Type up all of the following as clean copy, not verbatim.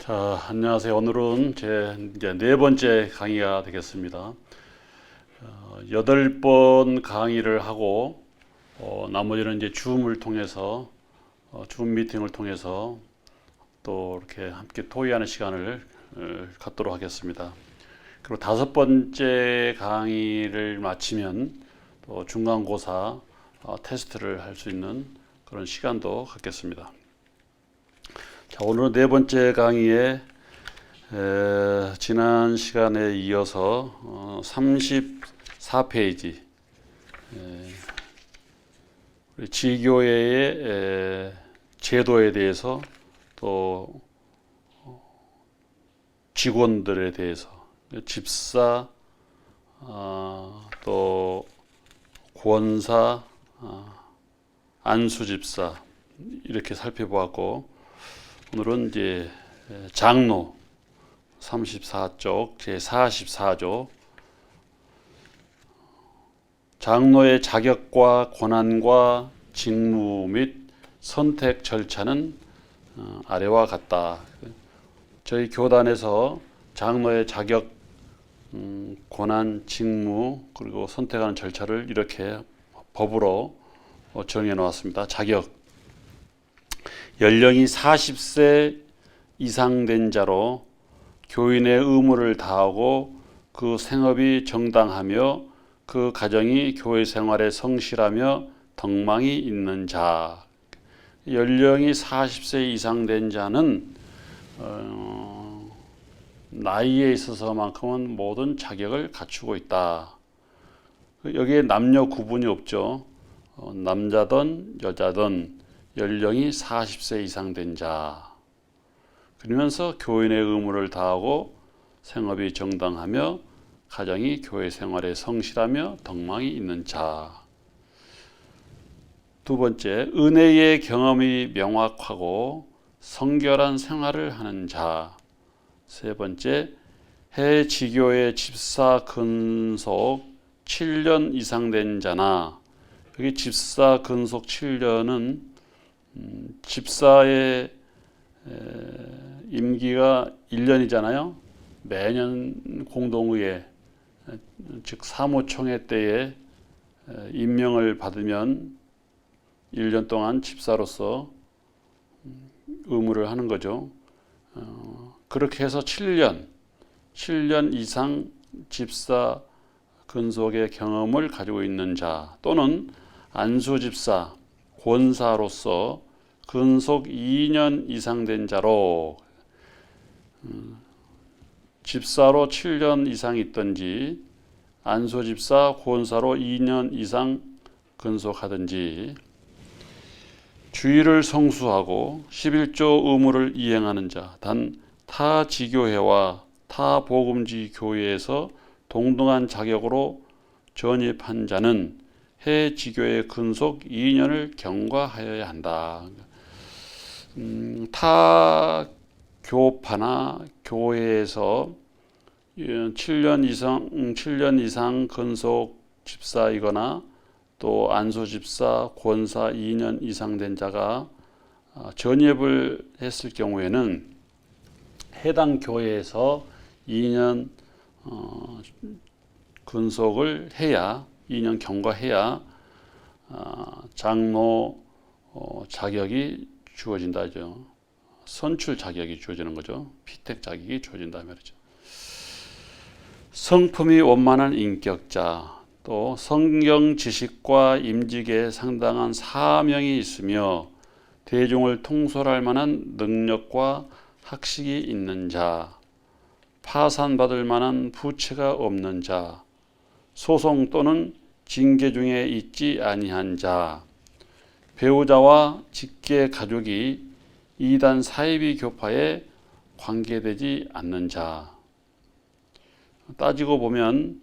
자, 안녕하세요. 오늘은 제 이제 네 번째 강의가 되겠습니다. 8번 강의를 하고, 나머지는 이제 줌을 통해서, 줌 미팅을 통해서 또 이렇게 함께 토의하는 시간을 갖도록 하겠습니다. 그리고 5번째 강의를 마치면 또 중간고사 테스트를 할 수 있는 그런 시간도 갖겠습니다. 자, 오늘은 네 번째 강의에 지난 시간에 이어서 34페이지 지교회의 제도에 대해서 또 직원들에 대해서 집사 또 권사 안수집사 이렇게 살펴보았고, 오늘은 이제 장로 34쪽 제44조 장로의 자격과 권한과 직무 및 선택 절차는 아래와 같다. 저희 교단에서 장로의 자격, 권한, 직무 그리고 선택하는 절차를 이렇게 법으로 정해 놓았습니다. 자격, 연령이 40세 이상 된 자로 교인의 의무를 다하고 그 생업이 정당하며 그 가정이 교회 생활에 성실하며 덕망이 있는 자. 연령이 40세 이상 된 자는 나이에 있어서만큼은 모든 자격을 갖추고 있다. 여기에 남녀 구분이 없죠. 남자든 여자든 연령이 40세 이상 된 자, 그러면서 교인의 의무를 다하고 생업이 정당하며 가정이 교회 생활에 성실하며 덕망이 있는 자. 두 번째, 은혜의 경험이 명확하고 성결한 생활을 하는 자. 세 번째, 해 지교의 집사 근속 7년 이상 된 자나, 여기 집사 근속 7년은 집사의 임기가 1년이잖아요. 매년 공동의회, 즉 사무총회 때에 임명을 받으면 1년 동안 집사로서 의무를 하는 거죠. 그렇게 해서 7년 이상 집사 근속의 경험을 가지고 있는 자, 또는 안수집사, 권사로서 근속 2년 이상 된 자로, 집사로 7년 이상 있든지 안수집사, 권사로 2년 이상 근속하든지, 주의를 성수하고 11조 의무를 이행하는 자, 단 타 지교회와 타 복음지 교회에서 동등한 자격으로 전입한 자는 해 지교의 근속 2년을 경과하여야 한다. 타 교파나 교회에서 7년 이상 근속 집사이거나 또 안수 집사, 권사 2년 이상 된 자가 전입을 했을 경우에는 해당 교회에서 2년 근속을 해야, 2년 경과해야 장로 자격이 주어진다죠. 선출 자격이 주어지는 거죠. 피택 자격이 주어진다 말이죠. 성품이 원만한 인격자, 또 성경 지식과 임직에 상당한 사명이 있으며 대중을 통솔할 만한 능력과 학식이 있는 자, 파산받을 만한 부채가 없는 자, 소송 또는 징계 중에 있지 아니한 자, 배우자와 직계 가족이 이단 사이비 교파에 관계되지 않는 자. 따지고 보면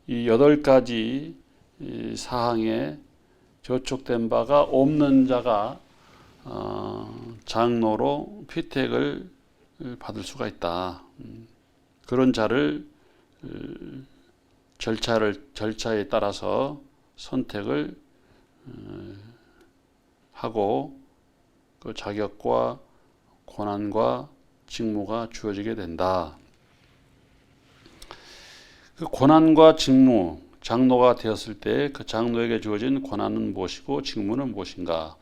이 8가지 사항에 저촉된 바가 없는 자가 장로로 피택을 받을 수가 있다. 그런 자를 절차에 따라서 선택을 하고 그 자격과 권한과 직무가 주어지게 된다. 그 권한과 직무, 장로가 되었을 때 그 장로에게 주어진 권한은 무엇이고 직무는 무엇인가?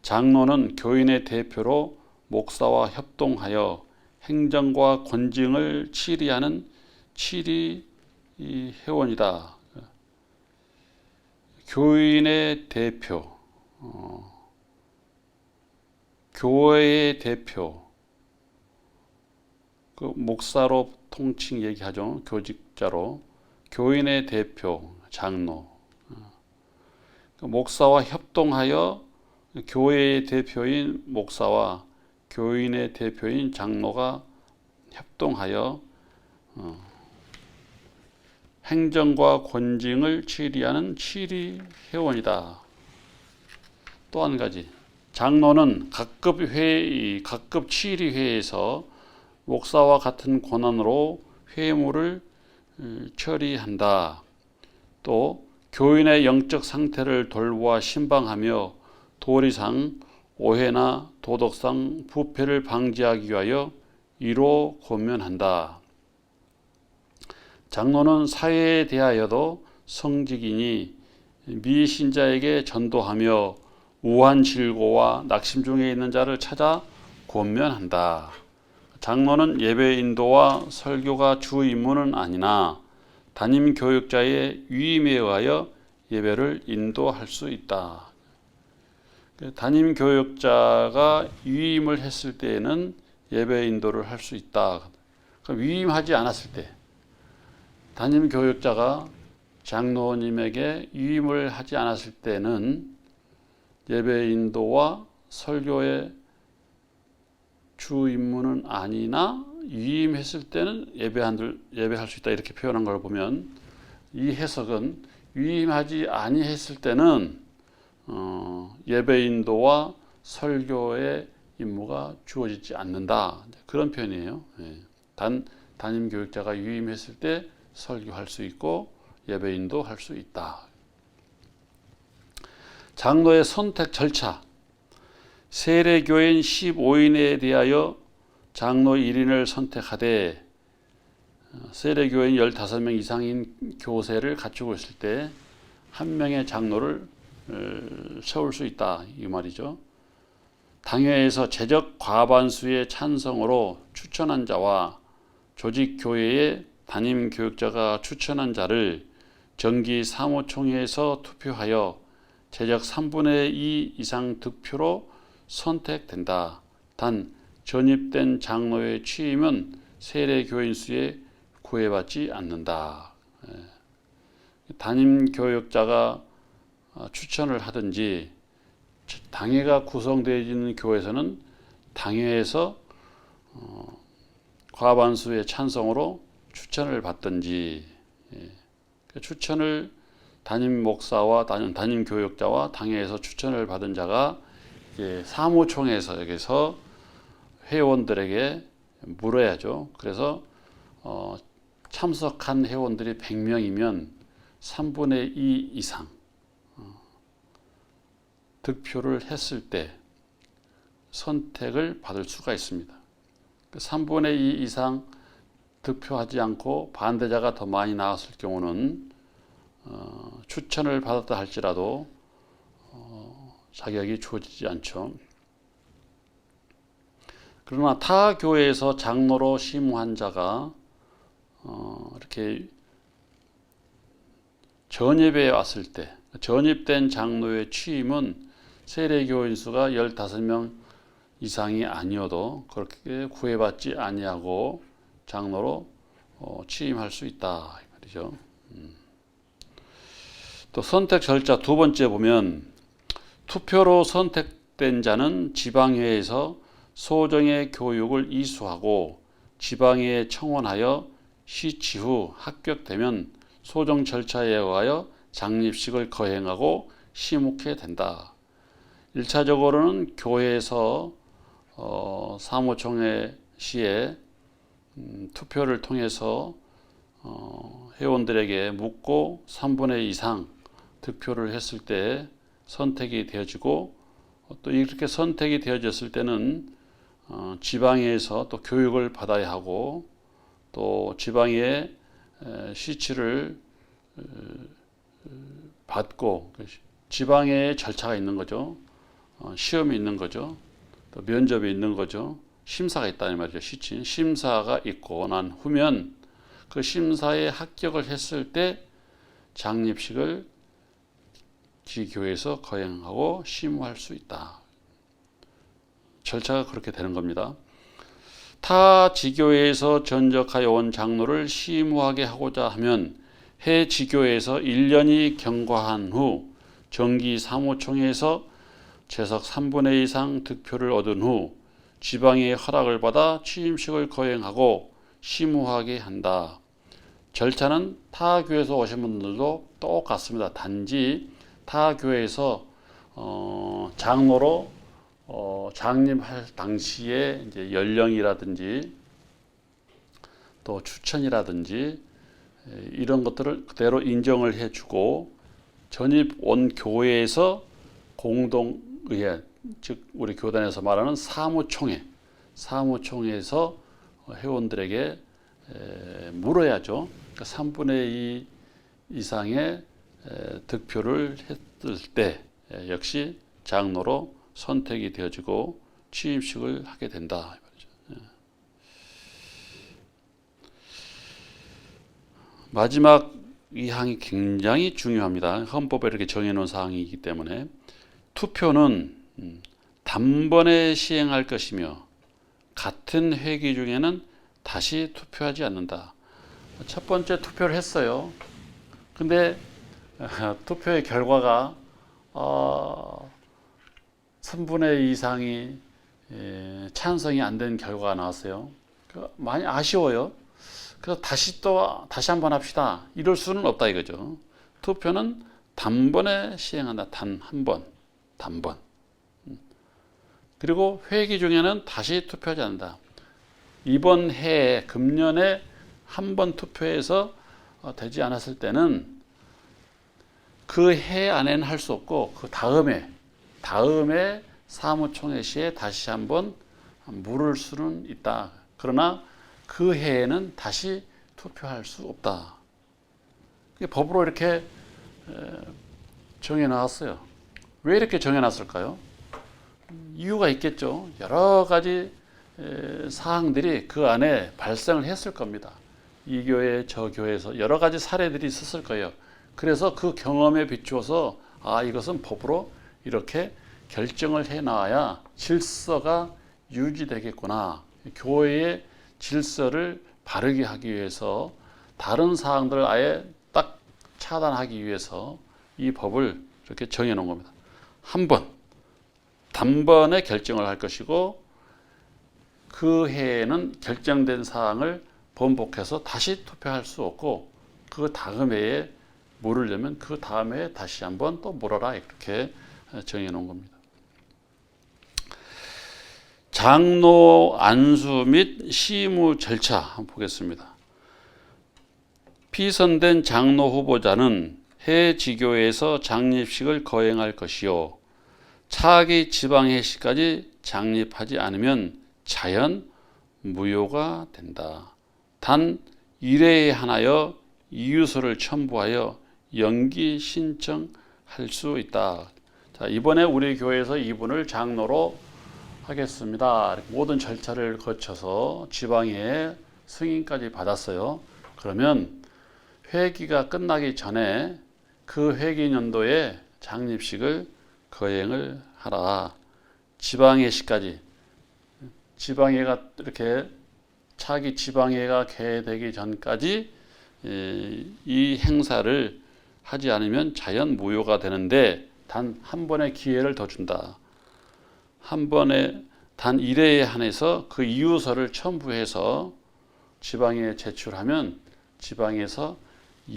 장로는 교인의 대표로 목사와 협동하여 행정과 권징을 치리하는 치리 회원이다. 교인의 대표, 교회의 대표, 그 목사로 통칭 얘기하죠. 교직자로 교인의 대표, 장로, 목사와 협동하여 교회의 대표인 목사와 교인의 대표인 장로가 협동하여 행정과 권징을 치리하는 치리 회원이다. 또 한 가지, 장로는 각급 치리회에서 목사와 같은 권한으로 회무를 처리한다. 또 교인의 영적 상태를 돌보아 신방하며 도리상 오해나 도덕상 부패를 방지하기 위하여 이로 권면한다. 장로는 사회에 대하여도 성직이니 미신자에게 전도하며 우한 질고와 낙심 중에 있는 자를 찾아 권면한다. 장로는 예배 인도와 설교가 주 임무는 아니나 담임 교육자의 위임에 의하여 예배를 인도할 수 있다. 담임 교육자가 위임을 했을 때에는 예배 인도를 할 수 있다. 위임하지 않았을 때, 담임 교육자가 장로님에게 위임을 하지 않았을 때는 예배 인도와 설교의 주 임무는 아니나 위임했을 때는 예배할 수 있다, 이렇게 표현한 걸 보면 이 해석은 위임하지 아니했을 때는 예배 인도와 설교의 임무가 주어지지 않는다, 그런 표현이에요. 담임 교육자가 위임했을 때 설교할 수 있고 예배 인도할 수 있다. 장로의 선택 절차, 세례교인 15인에 대하여 장로 1인을 선택하되 세례교인 15명 이상인 교세를 갖추고 있을 때 한 명의 장로를 세울 수 있다, 이 말이죠. 당회에서 제적 과반수의 찬성으로 추천한 자와 조직교회의 담임 교육자가 추천한 자를 정기 사무총회에서 투표하여 제적 3분의 2 이상 득표로 선택된다. 단 전입된 장로의 취임은 세례교인 수에 구애받지 않는다. 담임 교육자가 추천을 하든지 당회가 구성되어 있는 교회에서는 당회에서 과반수의 찬성으로 추천을 받든지, 추천을 담임 목사와 담임 교육자와 당회에서 추천을 받은 자가 사무총회에서 여기서 회원들에게 물어야죠. 그래서 참석한 회원들이 100명이면 3분의 2 이상 득표를 했을 때 선택을 받을 수가 있습니다. 3분의 2 이상 득표하지 않고 반대자가 더 많이 나왔을 경우는 추천을 받았다 할지라도 자격이 주어지지 않죠. 그러나 타 교회에서 장로로 심우한 자가 이렇게 전입에 왔을 때, 전입된 장로의 취임은 세례교인 수가 15명 이상이 아니어도 그렇게 구애받지 아니하고 장로로 취임할 수 있다, 이 말이죠. 또 선택 절차 두 번째 보면 투표로 선택된 자는 지방회에서 소정의 교육을 이수하고 지방회에 청원하여 시치 후 합격되면 소정 절차에 의하여 장립식을 거행하고 시묵해 된다. 1차적으로는 교회에서 사무총회 시에 투표를 통해서 회원들에게 묻고 3분의 2 이상 득표를 했을 때 선택이 되어지고 또 이렇게 선택이 되어졌을 때는 지방에서 또 교육을 받아야 하고 또 지방에 시치를 받고 지방에 절차가 있는 거죠. 시험이 있는 거죠. 또 면접이 있는 거죠. 심사가 있다는 말이죠. 시치 심사가 있고 난 후면 그 심사에 합격을 했을 때 장립식을 지교에서 거행하고 심우할 수 있다. 절차가 그렇게 되는 겁니다. 타 지교에서 전적하여 온 장로를 심우하게 하고자 하면 해 지교에서 1년이 경과한 후 정기 사무총회에서 재석 3분의 2 이상 득표를 얻은 후 지방의 허락을 받아 취임식을 거행하고 심우하게 한다. 절차는 타 교회에서 오신 분들도 똑같습니다. 단지 타 교회에서 장로로 장립할 당시에 이제 연령이라든지 또 추천이라든지 이런 것들을 그대로 인정을 해주고 전입 온 교회에서 공동의회, 즉 우리 교단에서 말하는 사무총회에서 회원들에게 물어야죠. 그러니까 3분의 2 이상의 득표를 했을 때 역시 장로로 선택이 되어지고 취임식을 하게 된다. 마지막 이 항이 굉장히 중요합니다. 헌법에 이렇게 정해놓은 사항이기 때문에 투표는 단번에 시행할 것이며 같은 회기 중에는 다시 투표하지 않는다. 첫 번째 투표를 했어요. 근데 투표의 결과가 3분의 2 이상이 찬성이 안 된 결과가 나왔어요. 많이 아쉬워요. 그래서 다시 한번 합시다. 이럴 수는 없다 이거죠. 투표는 단번에 시행한다. 단 한 번. 단번. 그리고 회기 중에는 다시 투표하지 않는다. 이번 해에 금년에 한 번 투표해서 되지 않았을 때는 그 해 안에는 할 수 없고 그 다음에 사무총회 시에 다시 한번 물을 수는 있다. 그러나 그 해에는 다시 투표할 수 없다. 법으로 이렇게 정해놨어요. 왜 이렇게 정해놨을까요? 이유가 있겠죠. 여러 가지 사항들이 그 안에 발생을 했을 겁니다. 이 교회 저 교회에서 여러 가지 사례들이 있었을 거예요. 그래서 그 경험에 비추어서 이것은 법으로 이렇게 결정을 해놔야 질서가 유지되겠구나. 교회의 질서를 바르게 하기 위해서 다른 사항들을 아예 딱 차단하기 위해서 이 법을 이렇게 정해놓은 겁니다. 한 번, 단번에 결정을 할 것이고 그 해에는 결정된 사항을 번복해서 다시 투표할 수 없고 그 다음 해에 물으려면 그 다음 해에 다시 한번 또 물어라 이렇게 정해놓은 겁니다. 장로 안수 및 시무 절차 한번 보겠습니다. 피선된 장로 후보자는 해 지교에서 장립식을 거행할 것이요 차기 지방회 시까지 장립하지 않으면 자연 무효가 된다. 단 1회에 한하여 이유서를 첨부하여 연기 신청할 수 있다. 자, 이번에 우리 교회에서 이분을 장로로 하겠습니다. 모든 절차를 거쳐서 지방에 승인까지 받았어요. 그러면 회기가 끝나기 전에 그 회기 년도에 장립식을 거행을 하라. 지방회시까지 지방회가 이렇게 차기 지방회가 개되기 전까지 이 행사를 하지 않으면 자연 무효가 되는데 단 한 번의 기회를 더 준다. 한 번에 단 1회에 한해서 그 이유서를 첨부해서 지방에 제출하면 지방에서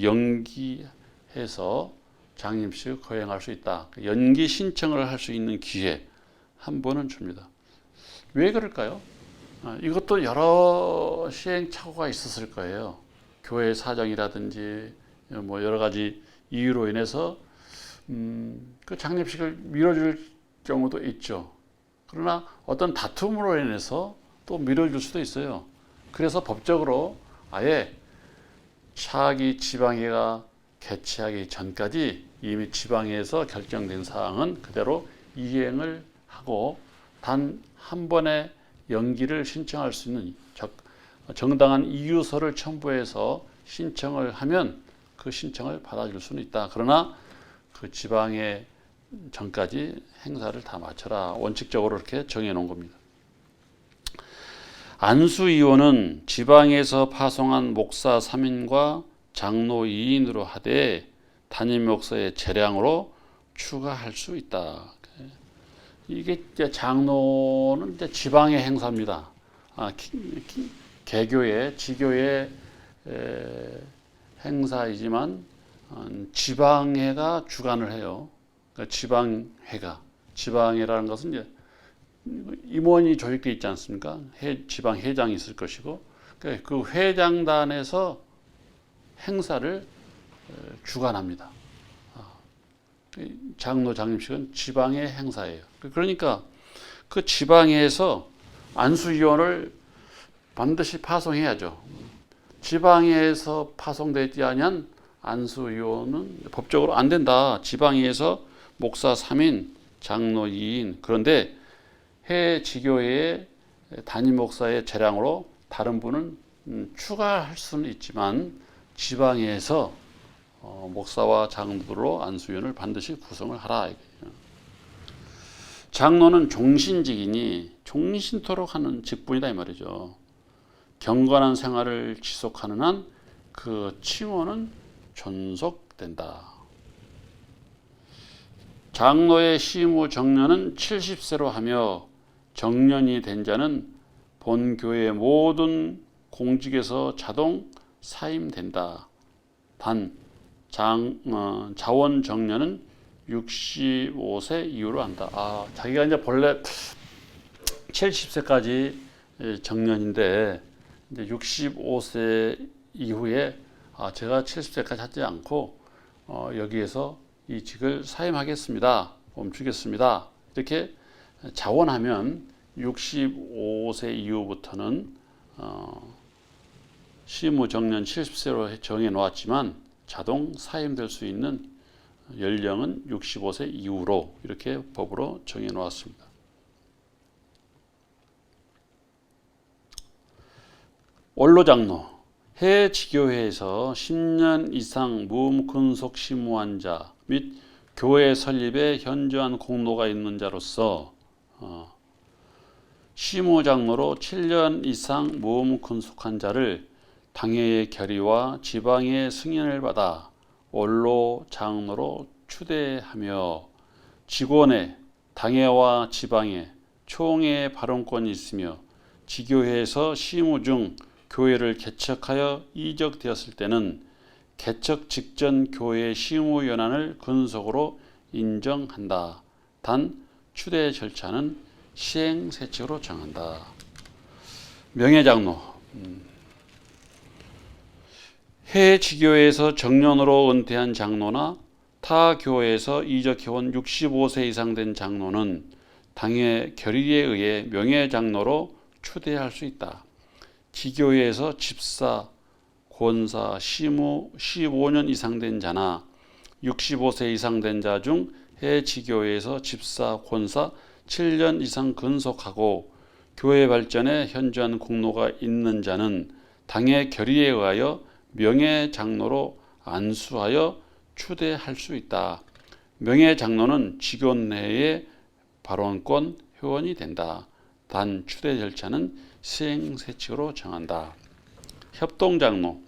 연기해서 장립식을 거행할 수 있다. 연기 신청을 할 수 있는 기회 한 번은 줍니다. 왜 그럴까요? 이것도 여러 시행착오가 있었을 거예요. 교회 사정이라든지 뭐 여러 가지 이유로 인해서 그 장립식을 미뤄줄 경우도 있죠. 그러나 어떤 다툼으로 인해서 또 미뤄질 수도 있어요. 그래서 법적으로 아예 차기 지방회가 개최하기 전까지 이미 지방회에서 결정된 사항은 그대로 이행을 하고 단 한 번의 연기를 신청할 수 있는 정당한 이유서를 첨부해서 신청을 하면 그 신청을 받아줄 수는 있다. 그러나 그 지방회 전까지 행사를 다 마쳐라. 원칙적으로 이렇게 정해 놓은 겁니다. 안수위원은 지방에서 파송한 목사 3인과 장로 2인으로 하되 담임 목사의 재량으로 추가할 수 있다. 이게 이제 장로는 이제 지방의 행사입니다. 개교의 지교의 행사이지만 지방회가 주관을 해요. 그러니까 지방회라는 것은 이제 임원이 조직되어 있지 않습니까? 지방 회장이 있을 것이고 그 회장단에서 행사를 주관합니다. 장로 장임식은 지방의 행사예요. 그러니까 그 지방회에서 안수위원을 반드시 파송해야죠. 지방회에서 파송되지 않으면 안수위원은 법적으로 안 된다. 지방회에서 목사 3인, 장로 2인. 그런데 해 지교회의 담임 목사의 재량으로 다른 분은 추가할 수는 있지만 지방회에서 목사와 장로로 안수위원을 반드시 구성을 하라. 장로는 종신직이니 종신토록 하는 직분이다 이 말이죠. 경건한 생활을 지속하는 한 그 칭호는 존속된다. 장로의 시무 정년은 70세로 하며 정년이 된 자는 본 교회의 모든 공직에서 자동 사임된다. 단 자원 정년은 65세 이후로 한다. 자기가 이제 본래 70세까지 정년인데 이제 65세 이후에 제가 70세까지 하지 않고 여기에서 이 직을 사임하겠습니다. 멈추겠습니다. 이렇게 자원하면 65세 이후부터는 시무 정년 70세로 정해 놓았지만 자동 사임될 수 있는 연령은 65세 이후로 이렇게 법으로 정해 놓았습니다. 원로장로 해 지교회에서 10년 이상 무음근속 시무한 자 및 교회 설립에 현저한 공로가 있는 자로서 시무장로로 7년 이상 무음근속한 자를 당회의 결의와 지방의 승인을 받아 원로 장로로 추대하며 직원의 당회와 지방에 총회 발언권이 있으며 지교회에서 시무 중 교회를 개척하여 이적되었을 때는 개척 직전 교회 시무 연한을 근속으로 인정한다. 단 추대 절차는 시행세칙으로 정한다. 명예장로 해 지교회에서 정년으로 은퇴한 장로나 타 교회에서 이적해온 65세 이상 된 장로는 당의 결의에 의해 명예장로로 추대할 수 있다. 지교회에서 집사, 권사, 시무 15년 이상 된 자나 65세 이상 된 자 중 해 지교회에서 집사, 권사 7년 이상 근속하고 교회 발전에 현저한 공로가 있는 자는 당의 결의에 의하여 명예장로로 안수하여 추대할 수 있다. 명예장로는 직원 내의 발언권 회원이 된다. 단 추대 절차는 시행세칙으로 정한다. 협동장로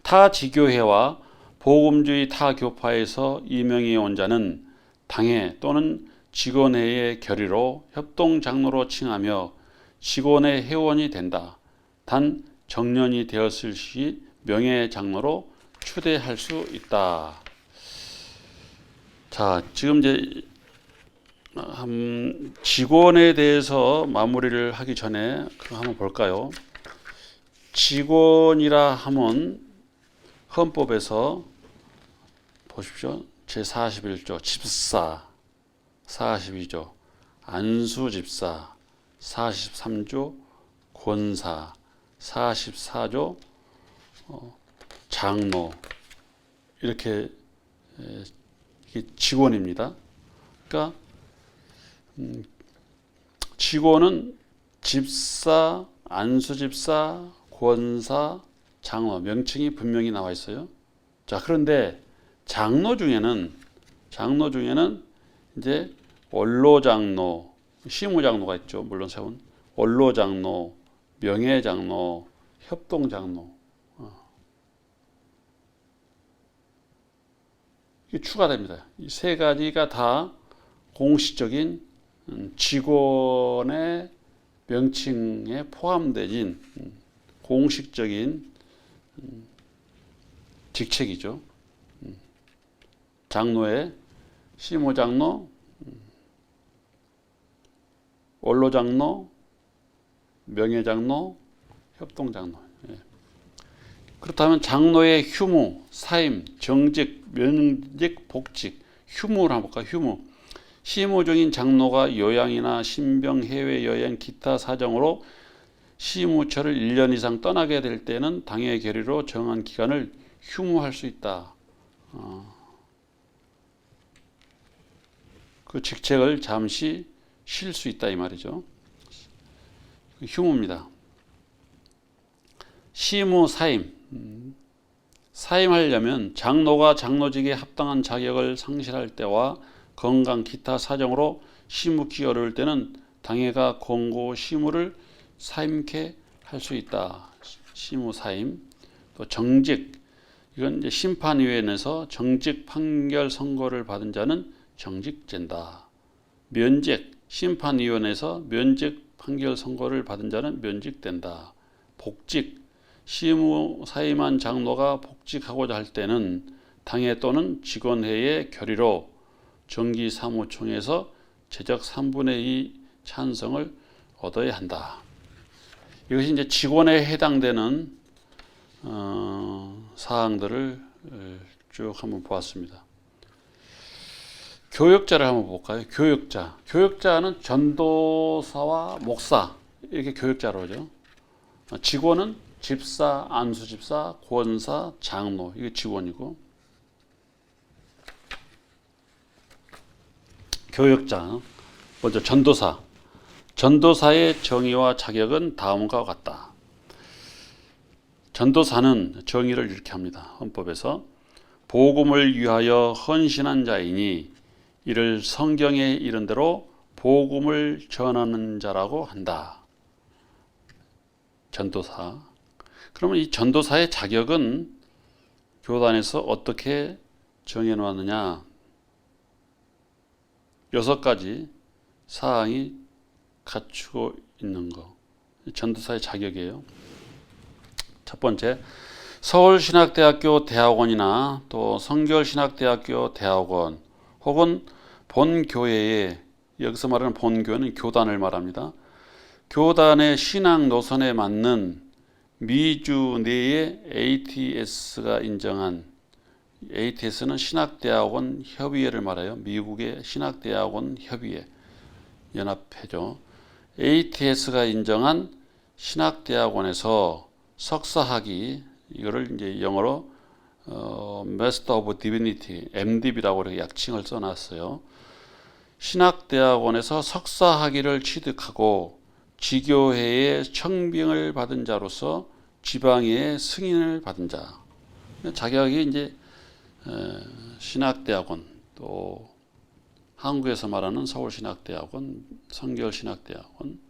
타 지교회와 복음주의 타 교파에서 임명해 온 자는 당회 또는 직원회의 결의로 협동장로로 칭하며 직원의 회원이 된다. 단 정년이 되었을 시 명예장로로 추대할 수 있다. 자, 지금 이제 직원에 대해서 마무리를 하기 전에 한번 볼까요? 직원이라 하면 헌법에서 보십시오. 제41조 집사, 42조, 안수집사 43조, 권사 44조, 장로 이렇게 직원입니다. 그러니까 직원은 집사, 안수집사, 권사, 장로 명칭이 분명히 나와 있어요. 자, 그런데 장로 중에는 이제 원로장로, 시무장로가 있죠. 물론 세운 원로장로, 명예장로, 협동장로 이게 추가됩니다. 이 세 가지가 다 공식적인 직원의 명칭에 포함되진 공식적인 직책이죠. 장로의 시무장로, 원로장로, 명예장로, 협동장로. 그렇다면 장로의 휴무, 사임, 정직, 면직, 복직, 휴무를 한번 볼까요? 휴무. 시무 중인 장로가 요양이나 신병, 해외여행, 기타 사정으로 시무처를 1년 이상 떠나게 될 때는 당의 결의로 정한 기간을 휴무할 수 있다. 그 직책을 잠시 쉴 수 있다 이 말이죠. 휴무입니다. 시무 사임. 사임하려면 장로가 장로직에 합당한 자격을 상실할 때와 건강 기타 사정으로 시무기 어려울 때는 당회가 권고 시무를 사임케 할 수 있다. 시무 사임. 또 정직. 이건 이제 심판위원회에서 정직 판결 선고를 받은 자는 정직된다. 면직. 심판위원회에서 면직 판결 선고를 받은 자는 면직된다. 복직. 시무 사임한 장로가 복직하고자 할 때는 당회 또는 직원회의 결의로 정기사무총회에서 제적 3분의 2 찬성을 얻어야 한다. 이것이 이제 직원에 해당되는 사항들을 쭉 한번 보았습니다. 교역자를 한번 볼까요? 교역자. 교역자는 전도사와 목사 이렇게 교역자로 하죠. 직원은 집사, 안수집사, 권사, 장로 이게 직원이고 교역자 먼저 전도사. 전도사의 정의와 자격은 다음과 같다. 전도사는 정의를 이렇게 합니다. 헌법에서 복음을 위하여 헌신한 자이니 이를 성경에 이른 대로 복음을 전하는 자라고 한다. 전도사. 그러면 이 전도사의 자격은 교단에서 어떻게 정해놓았느냐? 6가지 사항이 갖추고 있는 거. 전도사의 자격이에요. 첫 번째, 서울신학대학교 대학원이나 또 성결신학대학교 대학원 혹은 본교회에, 여기서 말하는 본교회는 교단을 말합니다. 교단의 신앙 노선에 맞는 미주 내의 ATS가 인정한, ATS는 신학대학원 협의회를 말해요. 미국의 신학대학원 협의회 연합회죠. ATS가 인정한 신학대학원에서 석사학위, 이거를 이제 영어로 Master of Divinity, MDB라고 이렇게 약칭을 써놨어요. 신학대학원에서 석사학위를 취득하고 지교회의 청빙을 받은 자로서 지방의 승인을 받은 자. 자격이 이제 신학대학원, 또 한국에서 말하는 서울신학대학원, 성결신학대학원,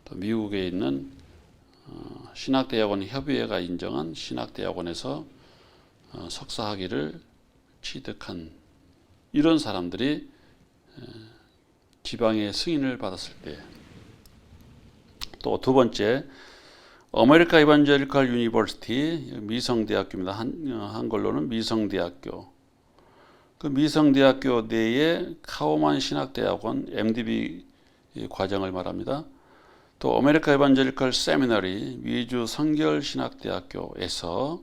또 미국에 있는 신학대학원 협의회가 인정한 신학대학원에서 석사학위를 취득한 이런 사람들이 지방의 승인을 받았을 때, 또 두 번째, 아메리카 이반젤리컬 유니버시티 미성대학교입니다. 한글로는 미성대학교. 그 미성대학교 내에 카우만 신학대학원 MDB 과정을 말합니다. 또 아메리카 이반젤리컬 세미너리 미주 성결신학대학교에서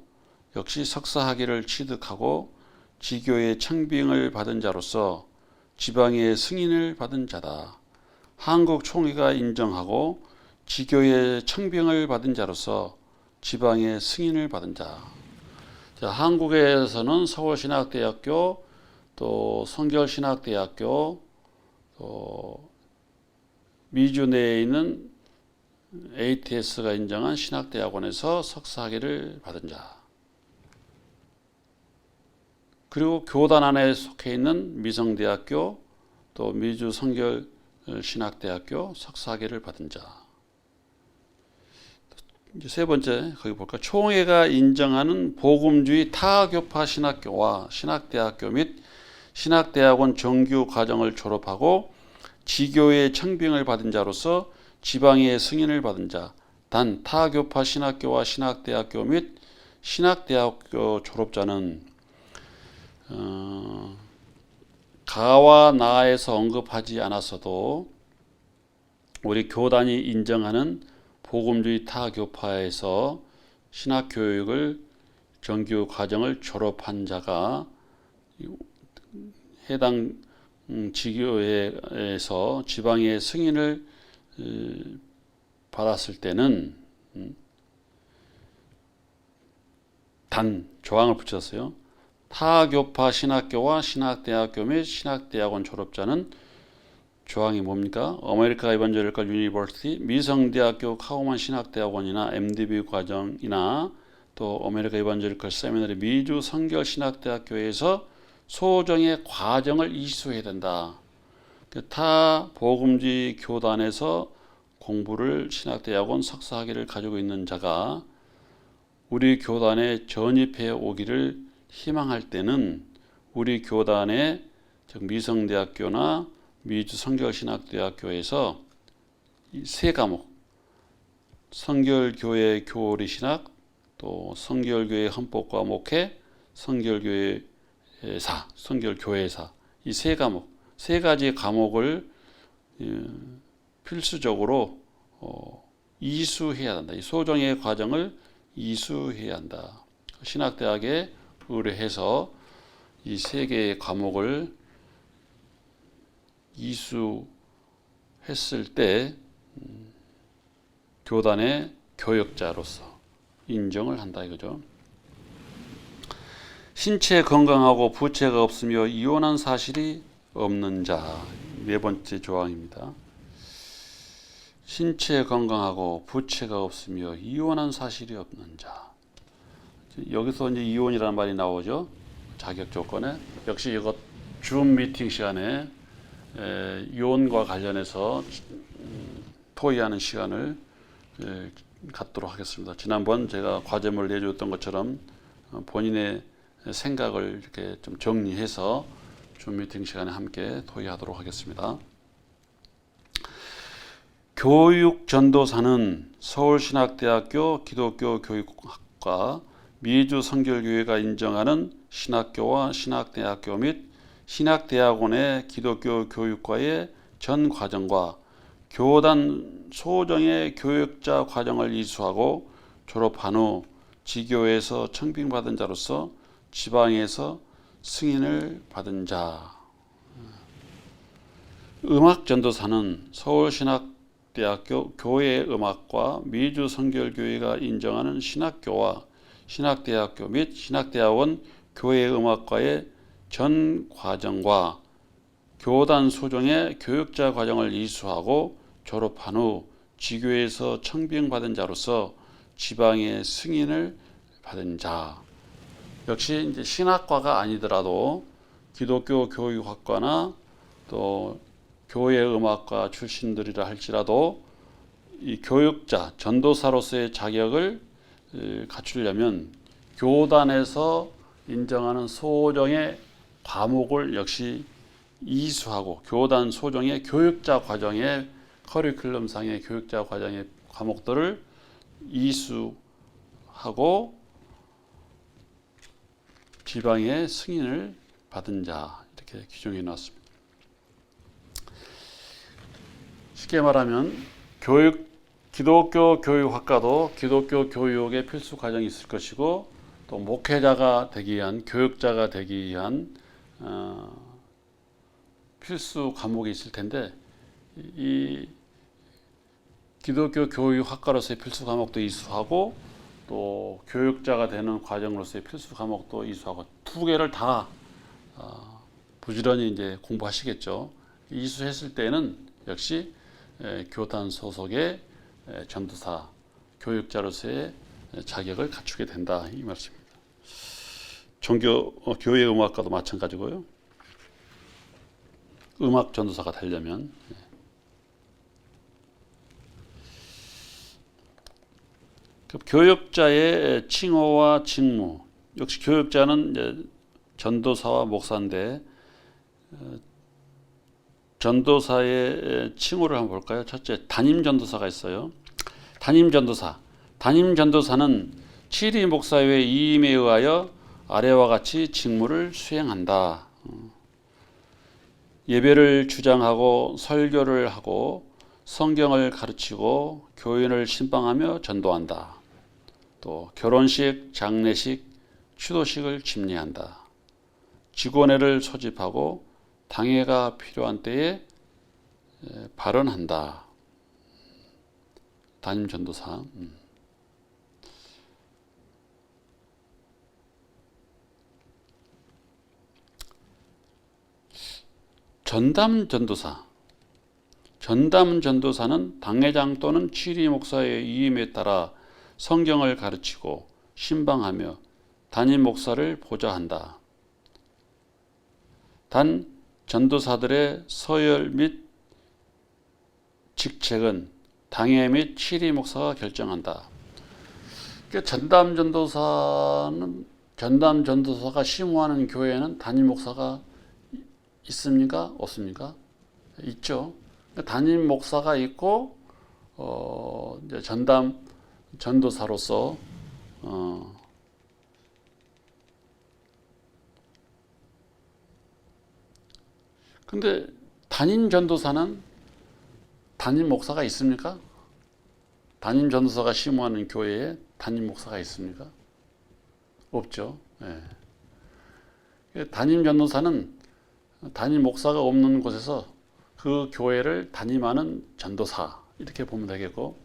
역시 석사학위를 취득하고 지교의 청빙을 받은 자로서 지방의 승인을 받은 자다. 한국 총리가 인정하고 지교의 청빙을 받은 자로서 지방의 승인을 받은 자. 자, 한국에서는 서울신학대학교, 또 성결신학대학교, 또 미주 내에 있는 ATS가 인정한 신학대학원에서 석사학위를 받은 자. 그리고 교단 안에 속해 있는 미성대학교, 또 미주 성결신학대학교 석사학위를 받은 자. 이제 세 번째 거기 볼까? 총회가 인정하는 복음주의 타교파 신학교와 신학대학교 및 신학대학원 정규 과정을 졸업하고 지교의 청빙을 받은 자로서 지방의 승인을 받은 자. 단 타교파 신학교와 신학대학교 및 신학대학교 졸업자는 가와 나에서 언급하지 않았어도 우리 교단이 인정하는 복음주의 타교파에서 신학교육을 정규 과정을 졸업한 자가 해당 지교회에서 지방의 승인을 받았을 때는 단 조항을 붙였어요. 타교파 신학교와 신학대학교 및 신학대학원 졸업자는 조항이 뭡니까? 아메리카 이반젤리컬 유니버시티, 미성대학교 카우만 신학대학원이나 MDB 과정이나 또 아메리카 이반젤리컬 세미나리 미주 성결 신학대학교에서 소정의 과정을 이수해야 된다. 타 복음주의 교단에서 공부를 신학대학원 석사학위를 가지고 있는 자가 우리 교단에 전입해 오기를 희망할 때는 우리 교단의 즉 미성대학교나 미주 성결신학대학교에서 이 세 과목 성결교회 교리 신학, 또 성결교회 헌법과 목회, 성결교회사, 성결교회사 이 세 과목, 세 가지 과목을 필수적으로 이수해야 한다. 이 소정의 과정을 이수해야 한다. 신학대학에 의뢰해서 이 세 개의 과목을 이수했을 때 교단의 교역자로서 인정을 한다 이거죠. 신체 건강하고 부채가 없으며 이혼한 사실이 없는 자. 네 번째 조항입니다. 신체 건강하고 부채가 없으며 이혼한 사실이 없는 자. 여기서 이제 이혼이라는 말이 나오죠. 자격 조건에. 역시 이것 줌 미팅 시간에 이혼과 관련해서 토의하는 시간을 갖도록 하겠습니다. 지난번 제가 과제물 내줬던 것처럼 본인의 생각을 이렇게 좀 정리해서 줌 미팅 시간에 함께 토의하도록 하겠습니다. 교육 전도사는 서울신학대학교 기독교 교육학과 미주 성결교회가 인정하는 신학교와 신학대학교 및 신학대학원의 기독교 교육과의 전 과정과 교단 소정의 교육자 과정을 이수하고 졸업한 후 지교에서 청빙받은 자로서 지방에서 승인을 받은 자. 음악 전도사는 서울신학대학교 교회음악과 미주 성결교회가 인정하는 신학교와 신학대학교 및 신학대학원 교회음악과의 전 과정과 교단 소정의 교육자 과정을 이수하고 졸업한 후 지교에서 청빙받은 자로서 지방의 승인을 받은 자. 역시 이제 신학과가 아니더라도 기독교 교육학과나 또 교회음악과 출신들이라 할지라도 이 교육자, 전도사로서의 자격을 갖추려면 교단에서 인정하는 소정의 과목을 역시 이수하고 교단 소정의 교육자 과정의 커리큘럼상의 교육자 과정의 과목들을 이수하고 지방의 승인을 받은 자 이렇게 규정해 놨습니다. 쉽게 말하면 기독교 교육학과도 기독교 교육의 필수 과정이 있을 것이고 또 목회자가 되기 위한 교육자가 되기 위한 필수 과목이 있을 텐데 이 기독교 교육학과로서의 필수 과목도 이수하고 또 교육자가 되는 과정으로서의 필수 과목도 이수하고 두 개를 다 부지런히 이제 공부하시겠죠. 이수했을 때는 역시 교단 소속의 전도사 교육자로서의 자격을 갖추게 된다 이 말씀입니다. 종교 교회 음악과도 마찬가지고요. 음악 전도사가 되려면 교육자의 칭호와 직무 역시 교육자는 이제 전도사와 목사인데 전도사의 칭호를 한번 볼까요? 첫째, 담임 전도사가 있어요. 담임 전도사는 치리 목사의 이임에 의하여 아래와 같이 직무를 수행한다. 예배를 주장하고 설교를 하고 성경을 가르치고 교인을 신방하며 전도한다. 또 결혼식, 장례식, 추도식을 집례한다. 직원회를 소집하고 당회가 필요한 때에 발언한다. 담임 전도사. 전담 전도사는 당회장 또는 치리 목사의 위임에 따라 성경을 가르치고 신방하며 담임 목사를 보좌한다. 단 전도사들의 서열 및 직책은 당회 및 치리 목사가 결정한다. 전담 전도사가 심호하는 교회에는 담임 목사가 있습니까? 없습니까? 있죠. 담임 목사가 있고 이제 전담 전도사로서 근데 담임 전도사는 담임 목사가 있습니까? 담임 전도사가 심호하는 교회에 담임 목사가 있습니까? 없죠. 예. 담임 전도사는 담임 목사가 없는 곳에서 그 교회를 담임하는 전도사 이렇게 보면 되겠고,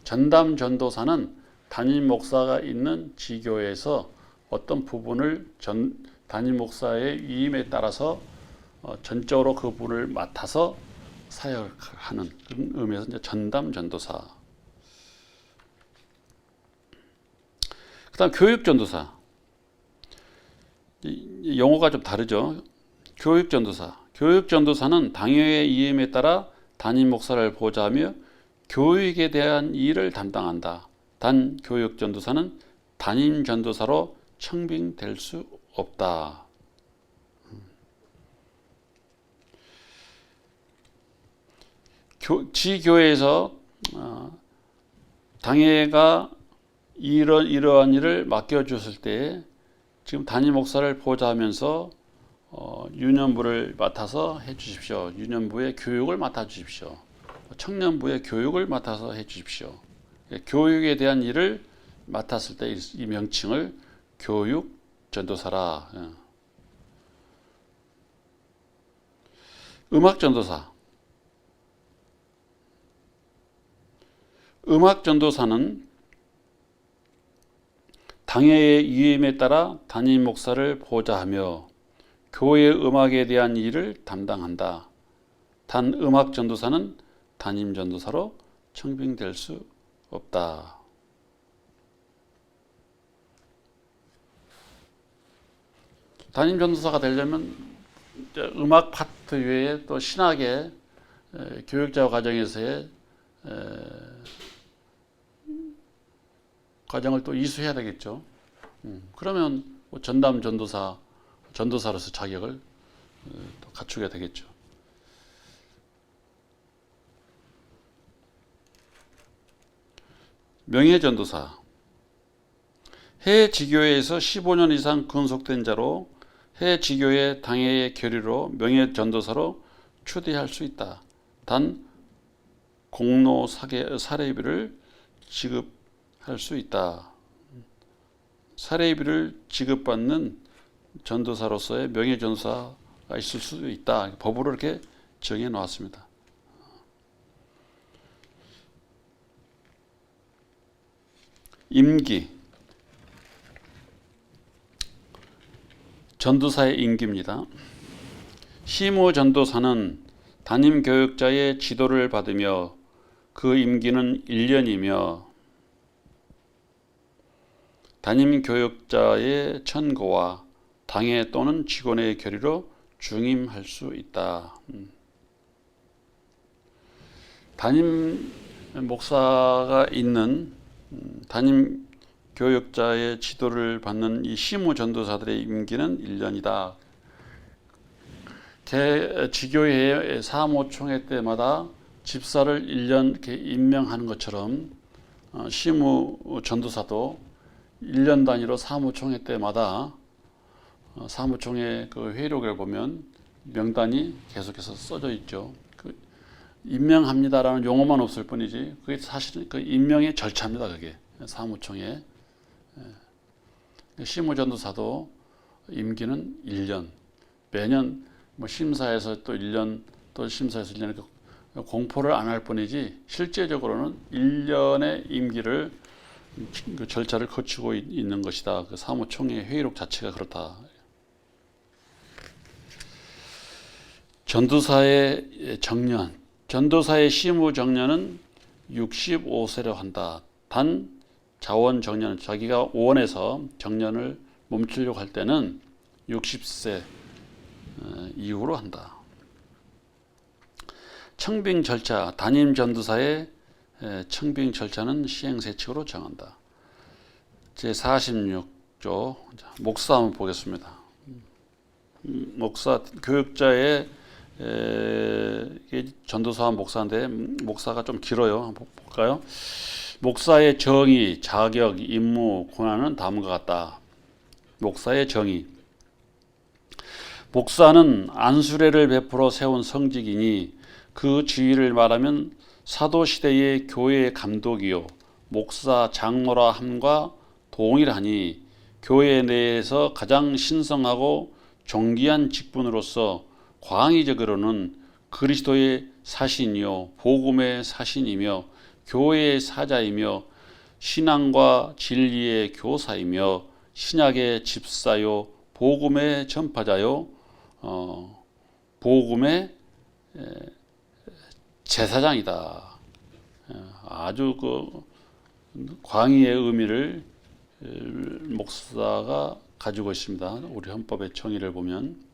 전담 전도사는 담임 목사가 있는 지교회에서 어떤 부분을 담임 목사의 위임에 따라서 전적으로 그 부분을 맡아서 사역하는 그런 의미에서 이제 전담 전도사. 그다음 교육 전도사. 용어가 좀 다르죠. 교육 전도사. 교육 전도사는 당회의 위임에 따라 담임 목사를 보좌하며 교육에 대한 일을 담당한다. 단 교육 전도사는 담임 전도사로 청빙될 수 없다. 지교회에서 당회가 이러한 일을 맡겨줬을 때 지금 담임 목사를 보좌하면서 유년부를 맡아서 해주십시오. 유년부의 교육을 맡아주십시오. 청년부의 교육을 맡아서 해주십시오. 교육에 대한 일을 맡았을 때 이 명칭을 교육 전도사라. 음악 전도사. 음악 전도사는 당회의 위임에 따라 담임 목사를 보좌하며 교회 음악에 대한 일을 담당한다. 단 음악 전도사는 담임 전도사로 청빙될 수 없다. 담임 전도사가 되려면 음악 파트 외에 또 신학의 교육자 과정에서의 과정을 또 이수해야 되겠죠. 그러면 전담 전도사로서 자격을 또 갖추게 되겠죠. 명예전도사. 해외 지교회에서 15년 이상 근속된 자로 해외 지교회 당회의 결의로 명예전도사로 추대할 수 있다. 단 공로 사례비를 지급할 수 있다. 사례비를 지급받는 전도사로서의 명예전도사가 있을 수 있다. 법으로 이렇게 정해 놓았습니다. 임기, 전도사의 임기입니다. 시무 전도사는 담임 교육자의 지도를 받으며 그 임기는 1년이며 담임 교육자의 천거와 당회 또는 직원의 결의로 중임할 수 있다. 담임 목사가 있는 담임 교육자의 지도를 받는 이 시무 전도사들의 임기는 1년이다. 지교회의 사무총회 때마다 집사를 1년 이렇게 임명하는 것처럼 시무 전도사도 1년 단위로 사무총회 때마다 사무총회 그 회의록을 보면 명단이 계속해서 써져 있죠. 그 임명합니다라는 용어만 없을 뿐이지 그게 사실 그 임명의 절차입니다. 그게 사무총회. 시무 전도사도 임기는 1년. 매년 뭐 심사에서 또 1년 또 심사에서 1년 공포를 안 할 뿐이지 실제적으로는 1년의 임기를 그 절차를 거치고 있는 것이다. 그 사무총회 회의록 자체가 그렇다. 전도사의 정년, 전도사의 시무 정년은 65세로 한다. 단 자원 정년, 자기가 원해서 정년을 멈추려고 할 때는 60세 이후로 한다. 청빙 절차, 담임 전도사의 청빙 절차는 시행세칙으로 정한다. 제46조 목사 한번 보겠습니다. 목사 교육자의 전도사와 목사인데 목사가 좀 길어요. 한번 볼까요? 목사의 정의, 자격, 임무, 권한은 다음과 같다. 목사의 정의. 목사는 안수례를 베풀어 세운 성직이니 그 지위를 말하면 사도시대의 교회의 감독이요 목사 장로라 함과 동일하니 교회 내에서 가장 신성하고 존귀한 직분으로서 광의적으로는 그리스도의 사신이요 복음의 사신이며 교회의 사자이며 신앙과 진리의 교사이며 신약의 집사요 복음의 전파자요 복음의 제사장이다. 아주 그 광의의 의미를 목사가 가지고 있습니다. 우리 헌법의 정의를 보면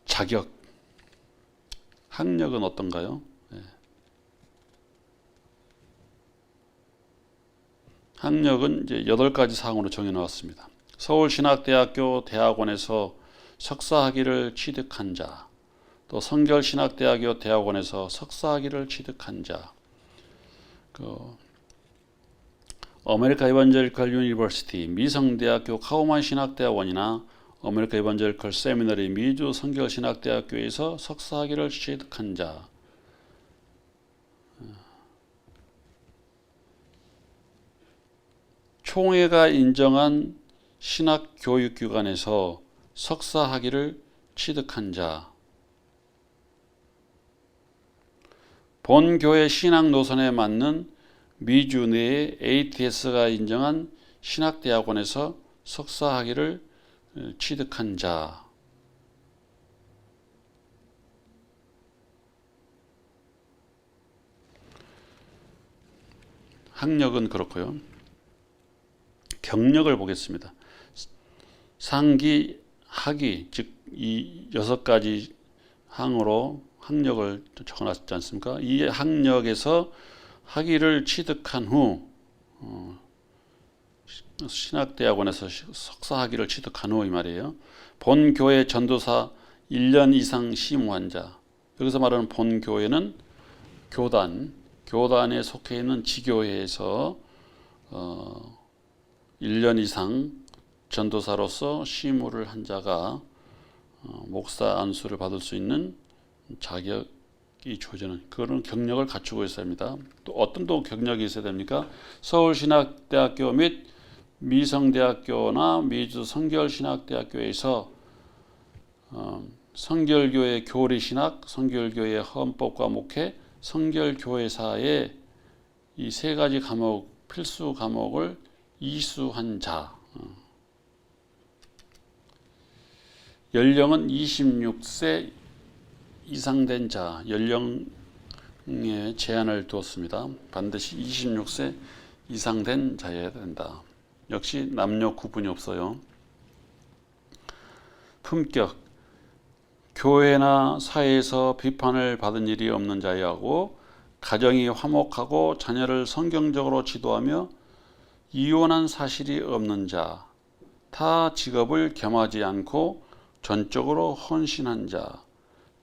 자격, 학력은 어떤가요? 학력은 이제 8가지 사항으로 정해 놓았습니다. 서울신학대학교 대학원에서 석사학위를 취득한 자, 또 성결신학대학교 대학원에서 석사학위를 취득한 자, 아메리카 이반젤리컬 유니버시티 미성대학교 카우만 신학대학원이나 아메리카 이반젤리컬 세미너리 미주 성결신학대학교에서 석사학위를 취득한 자, 총회가 인정한 신학교육기관에서 석사학위를 취득한 자, 본교회 신학 노선에 맞는 미주 내의 ATS가 인정한 신학대학원에서 석사학위를 취득한 자, 학력은 그렇고요. 경력을 보겠습니다. 상기, 하기, 즉 이 6가지 항으로 학력을 적어놨지 않습니까? 이 학력에서 학위를 취득한 후 신학대학원에서 석사학위를 취득한 후 이 말이에요. 본교회 전도사 1년 이상 심우한 자. 여기서 말하는 본교회는 교단에 속해 있는 지교회에서 1년 이상 전도사로서 심우를 한 자가 목사 안수를 받을 수 있는 자격이 주어지는 그런 경력을 갖추고 있어야 합니다. 또 어떤 또 경력이 있어야 됩니까? 서울신학대학교 및 미성대학교나 미주 성결신학대학교에서 성결교회 교리신학, 성결교회 헌법과 목회, 성결교회사의 이 세 가지 과목, 필수 과목을 이수한 자, 연령은 26세 이상 된 자, 연령에 제한을 두었습니다. 반드시 26세 이상 된 자여야 된다. 역시 남녀 구분이 없어요. 품격, 교회나 사회에서 비판을 받은 일이 없는 자여야 하고, 가정이 화목하고 자녀를 성경적으로 지도하며 이혼한 사실이 없는 자, 타 직업을 겸하지 않고 전적으로 헌신한 자,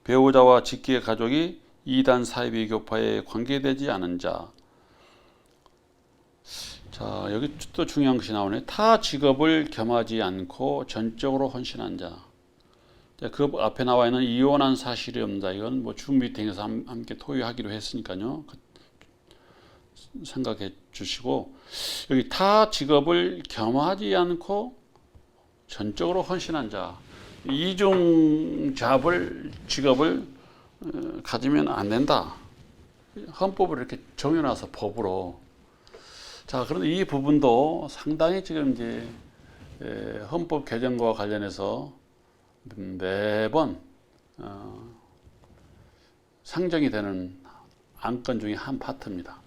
배우자와 직계 가족이 이단 사이비 교파에 관계되지 않은 자. 자, 여기 또 중요한 것이 나오네. 타 직업을 겸하지 않고 전적으로 헌신한 자. 그 앞에 나와 있는 이혼한 사실이 없는 자. 이건 뭐 줌 미팅에서 함께 토의하기로 했으니까요. 생각해 주시고, 여기 타 직업을 겸하지 않고 전적으로 헌신한 자. 이중 직업을 가지면 안 된다. 헌법을 이렇게 정해놔서 법으로. 자, 그런데 이 부분도 상당히 지금 이제 헌법 개정과 관련해서 매번 상정이 되는 안건 중에 한 파트입니다.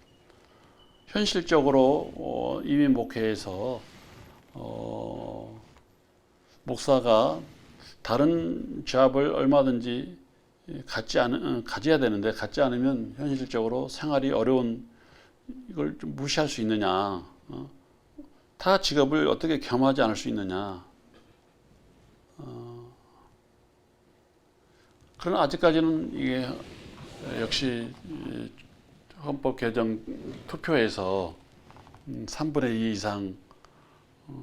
현실적으로 이민 목회에서 목사가 다른 잡을 얼마든지 가져야 되는데, 갖지 않으면 현실적으로 생활이 어려운, 이걸 좀 무시할 수 있느냐, 타 직업을 어떻게 겸하지 않을 수 있느냐. 그러나 아직까지는 이게 역시 헌법 개정 투표에서 3분의 2 이상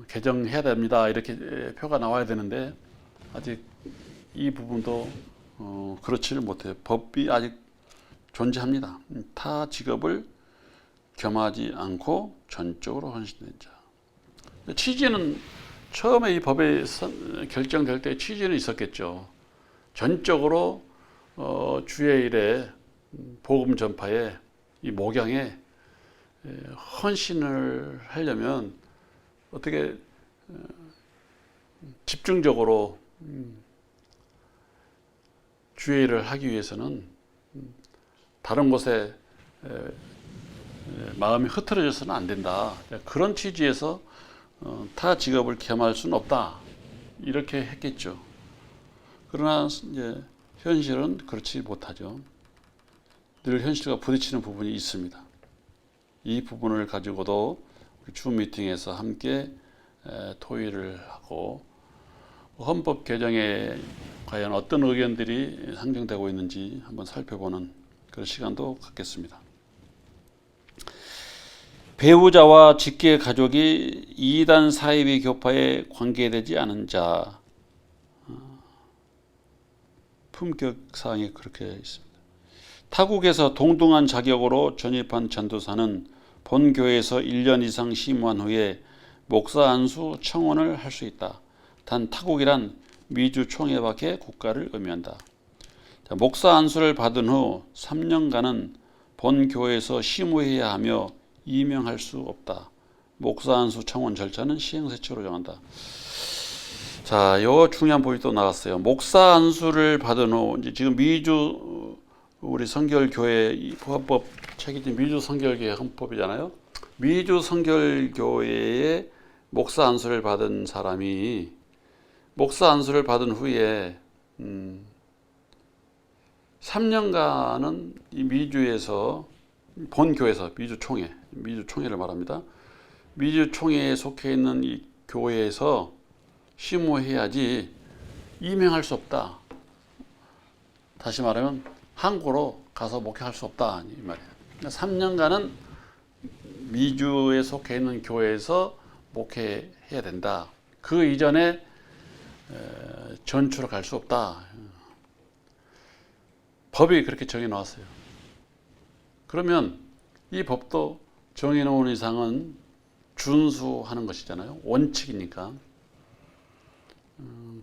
개정해야 됩니다, 이렇게 표가 나와야 되는데, 아직 이 부분도 그렇지를 못해요. 법이 아직 존재합니다. 타 직업을 겸하지 않고 전적으로 헌신된 자. 취지는 처음에 이 법이 결정될 때 취지는 있었겠죠. 전적으로 주의 일에 복음 전파에 이 목양에 헌신을 하려면 어떻게 집중적으로 주의 일을 하기 위해서는 다른 곳에 마음이 흐트러져서는 안 된다. 그런 취지에서 타 직업을 겸할 수는 없다, 이렇게 했겠죠. 그러나 이제 현실은 그렇지 못하죠. 늘 현실과 부딪히는 부분이 있습니다. 이 부분을 가지고도 줌 미팅에서 함께 토의를 하고, 헌법 개정에 과연 어떤 의견들이 상정되고 있는지 한번 살펴보는 그런 시간도 갖겠습니다. 배우자와 직계 가족이 이단 사이비 교파에 관계되지 않은 자, 품격사항이 그렇게 있습니다. 타국에서 동등한 자격으로 전입한 전도사는 본교회에서 1년 이상 심무한 후에 목사 안수 청원을 할 수 있다. 단 타국이란 미주 총회밖에 국가를 의미한다. 자, 목사 안수를 받은 후 3년간은 본교회에서 심의해야 하며 임명할 수 없다. 목사 안수 청원 절차는 시행세칙으로 정한다. 자, 요 중요한 부분이 또 나왔어요. 목사 안수를 받은 후, 이제 지금 미주 우리 성결교회 헌법 책임진 미주 성결교회 헌법이잖아요. 미주 성결교회의 목사 안수를 받은 사람이 목사 안수를 받은 후에 3년간은 이 미주에서 본교회에서 미주총회를 말합니다. 미주총회에 속해 있는 이 교회에서 심호해야지 임명할 수 없다. 다시 말하면 한국으로 가서 목회할 수 없다, 이 말이에요. 3년간은 미주에 속해 있는 교회에서 목회해야 된다. 그 이전에 전출을 갈 수 없다. 법이 그렇게 정해 놓았어요. 그러면 이 법도 정해 놓은 이상은 준수하는 것이잖아요. 원칙이니까.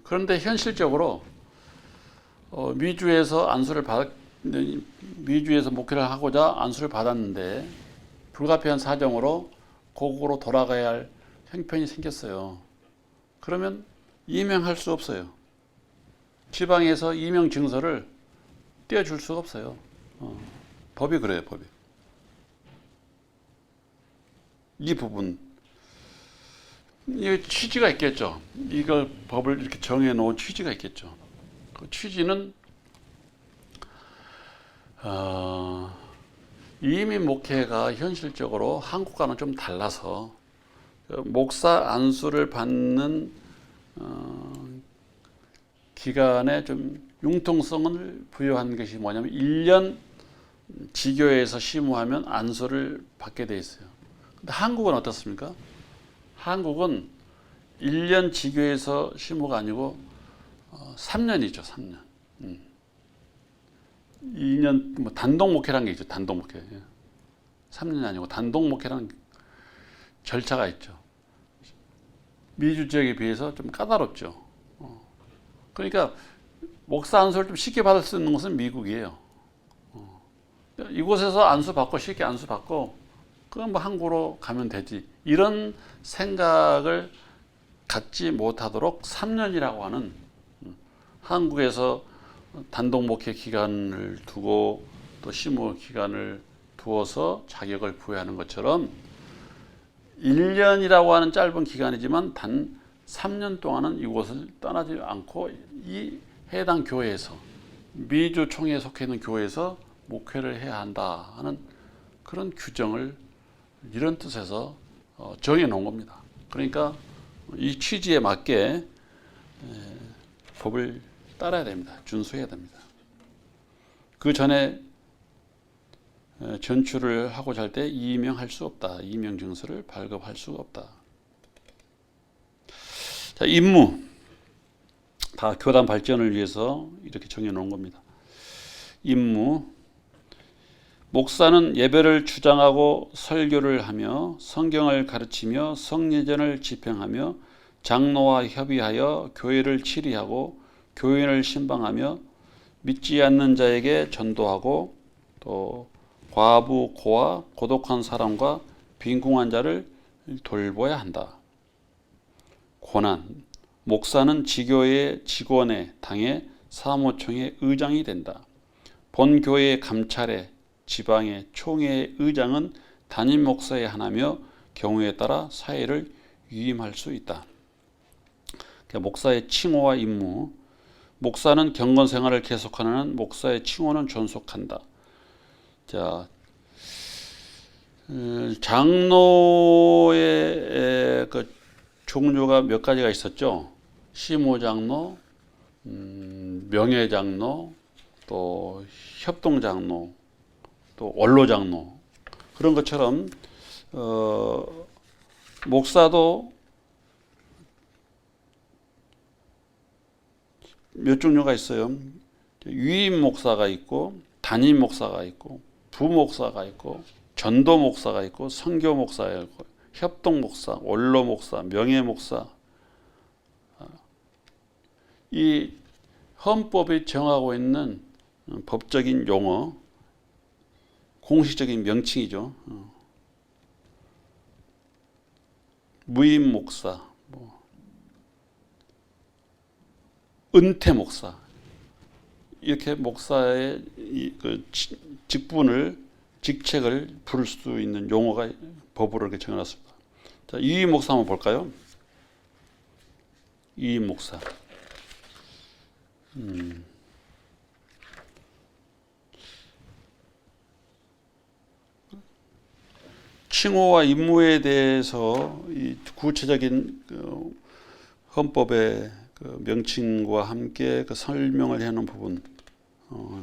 그런데 현실적으로 미주에서 미주에서 목회를 하고자 안수를 받았는데 불가피한 사정으로 고국으로 돌아가야 할 형편이 생겼어요. 그러면 임명할 수 없어요. 지방에서 임명 증서를 떼어줄 수가 없어요. 법이 그래요, 법이. 이 부분, 이 취지가 있겠죠. 이걸 법을 이렇게 정해 놓은 취지가 있겠죠. 그 취지는 이민 목회가 현실적으로 한국과는 좀 달라서 목사 안수를 받는 기간에 좀 융통성을 부여한 것이 뭐냐면 1년 지교회에서 심우하면 안수를 받게 돼 있어요. 근데 한국은 어떻습니까? 한국은 1년 지교회에서 심우가 아니고 3년이죠, 3년. 2년 뭐 단독 목회라는 게 있죠. 단독 목회. 3년이 아니고 단독 목회라는 절차가 있죠. 미주 지역에 비해서 좀 까다롭죠. 그러니까 목사 안수를 좀 쉽게 받을 수 있는 것은 미국이에요. 이곳에서 안수 받고 쉽게 안수 받고 그럼 뭐 한국으로 가면 되지. 이런 생각을 갖지 못하도록 3년이라고 하는 한국에서 단독 목회 기간을 두고 또 심호 기간을 두어서 자격을 부여하는 것처럼 1년이라고 하는 짧은 기간이지만 단 3년 동안은 이곳을 떠나지 않고 이 해당 교회에서 미주 총회에 속해 있는 교회에서 목회를 해야 한다 하는 그런 규정을 이런 뜻에서 정해 놓은 겁니다. 그러니까 이 취지에 맞게 법을 따라야 됩니다. 준수해야 됩니다. 그 전에 전출을 하고자 할 때 이명할 수 없다. 이명 증서를 발급할 수가 없다. 자, 임무. 다 교단 발전을 위해서 이렇게 정해놓은 겁니다. 임무. 목사는 예배를 주장하고 설교를 하며 성경을 가르치며 성례전을 집행하며 장로와 협의하여 교회를 치리하고 교인을 신방하며 믿지 않는 자에게 전도하고 또 과부, 고아, 고독한 사람과 빈궁한 자를 돌보아야 한다. 권한. 목사는 지교의 직원의 당의 사무총의 의장이 된다. 본교회의 감찰의 지방의 총회의 의장은 담임 목사의 하나며 경우에 따라 사회를 위임할 수 있다. 그러니까 목사의 칭호와 임무. 목사는 경건 생활을 계속하는 한 목사의 칭호는 존속한다. 자, 장로의 그 종류가 몇 가지가 있었죠. 시모장로, 명예장로, 또 협동장로, 또 원로장로 그런 것처럼 목사도 몇 종류가 있어요. 위임 목사가 있고 담임 목사가 있고 부목사가 있고 전도 목사가 있고 선교 목사가 있고 협동 목사, 원로 목사, 명예 목사. 이 헌법이 정하고 있는 법적인 용어, 공식적인 명칭이죠. 무임 목사, 은퇴 목사. 이렇게 목사의 그 직책을 부를 수 있는 용어가 법으로 이렇게 정해놨습니다. 자, 이임 목사 한번 볼까요? 이임 목사. 칭호와 임무에 대해서 이 구체적인 헌법의 그 명칭과 함께 그 설명을 해놓은 부분,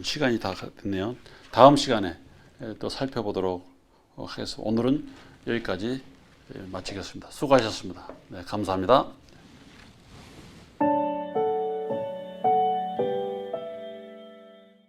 시간이 다 됐네요. 다음 시간에 또 살펴보도록 하겠습니다. 오늘은 여기까지 마치겠습니다. 수고하셨습니다. 네, 감사합니다.